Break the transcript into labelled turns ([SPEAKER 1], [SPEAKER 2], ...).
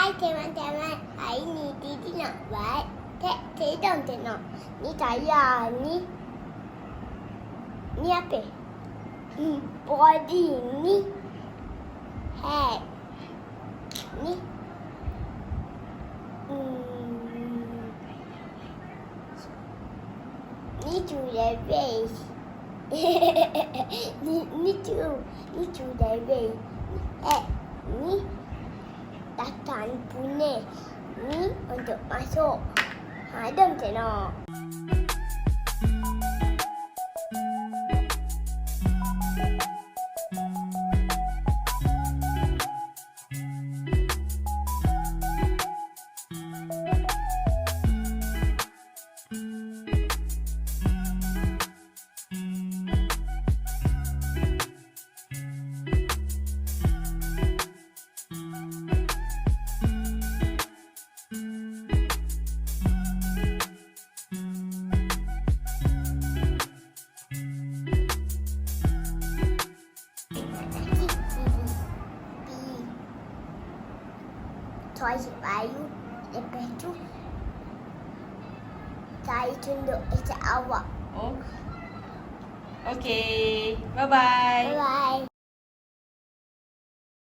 [SPEAKER 1] Hai teman-teman, hari ni Didi nak buat tedong tengok. Ni saya, ni apa? Body, ni head. Ni ni tu level. ni tu level. Ni datang punya. Ni untuk masuk. Jom tengok. Saya bayu, lepas tu saya tunjuk ejak awak.
[SPEAKER 2] Oh. Okay. Bye-bye.
[SPEAKER 1] Bye.